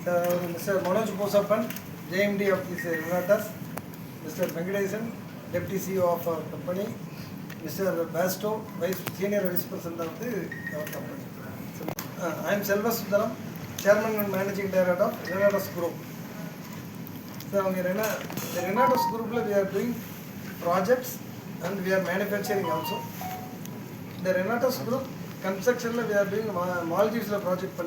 Mr. Manoj Bosappan, JMD of this Renatas, Mr. Venkatesan, Deputy CEO of our company, Mr. Basto, Senior Vice President of our company. I am Selva Sundaram, Chairman and Managing Director of Renatas Group. So, the Renatas Group, we are doing projects and we are manufacturing also. The Renatas Group, construction, we are doing Maldives project.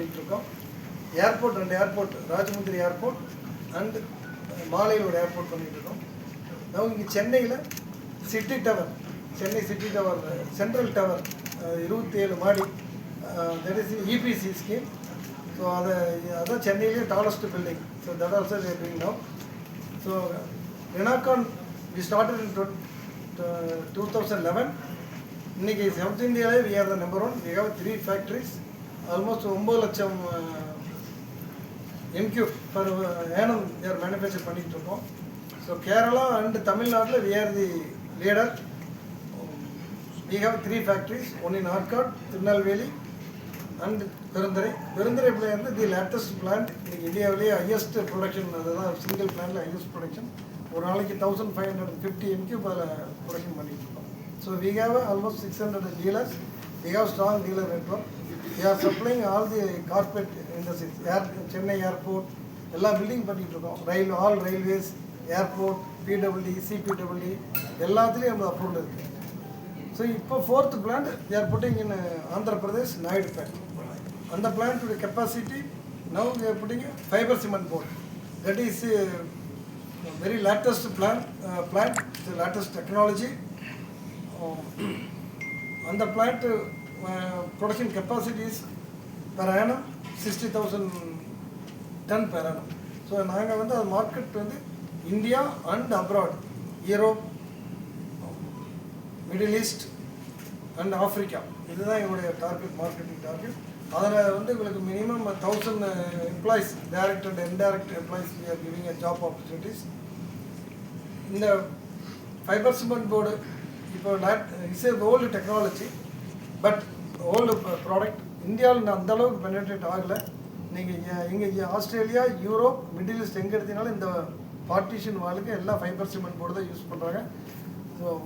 Airport and airport, Rajamundri Airport and Malayur Airport. Now in Chennai, City Tower, Chennai City Tower, Central Tower, Madi, that is the EPC scheme. So other Chennai tallest building. So that also we are doing now. So Renacon, we started in 2011. In South India, we are the number one. We have 3 factories, almost 9 lakh MQ per annum they are manufactured. So Kerala and Tamil Nadu, we are the leader. We have 3 factories, one in Arcot, Tirunelveli and Perundare. Perundare plant is the latest plant in India, highest production, single plant highest production. 1,550 MQ per production. So we have almost 600 dealers. We have strong dealer network. We are supplying all the corporate industries, Chennai Airport, all building, all railways, airport, PWD, CPWD, all three are approved. So, for 4th plant, they are putting in Andhra Pradesh, Naidupet. On the plant to the capacity, now we are putting a fiber cement board. That is a very latest plant, the latest technology. On the plant, production capacity is per annum 60,000 ton per annum. So, the market India and abroad, Europe, Middle East and Africa. This is our target, marketing target. That minimum 1,000 employees, direct and indirect employees, we are giving a job opportunities. In the fiber cement board, it's an old technology, but old product. India will not penetrate Australia, Europe, Middle East, in the partition fiber cement board use. So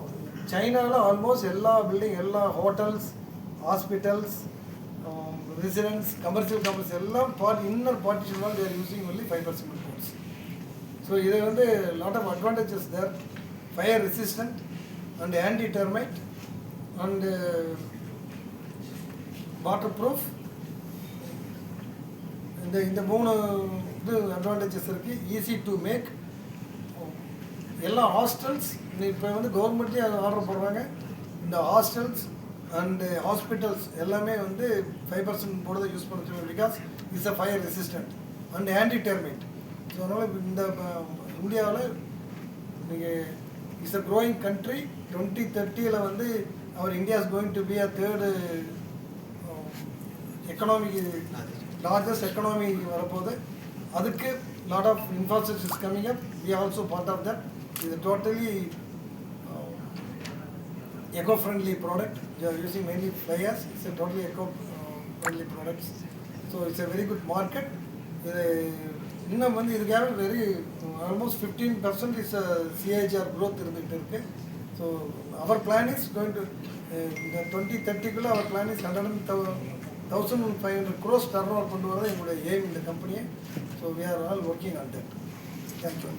China almost all building, all hotels, hospitals, residents, commercial inner partition they are using only fiber cement boards. So there are a lot of advantages there. Fire resistant and anti-termite and waterproof. In the moon advantages are easy to make. All hostels, government order in the hostels and hospitals, fiber cement board use because it's a fire resistant and anti-termite. So in the India, it's a growing country. 2030, our India is going to be a 3rd largest economy. That's a lot of infrastructure is coming up. We are also part of that. It's a totally eco-friendly product. We are using mainly fly ash. It's a totally eco-friendly product. So it's a very good market. Almost 15% is CAGR growth. So our plan is going to, in 2030, our plan is 1,500 crores turnover aim in the company. So we are all working on that. Thank you.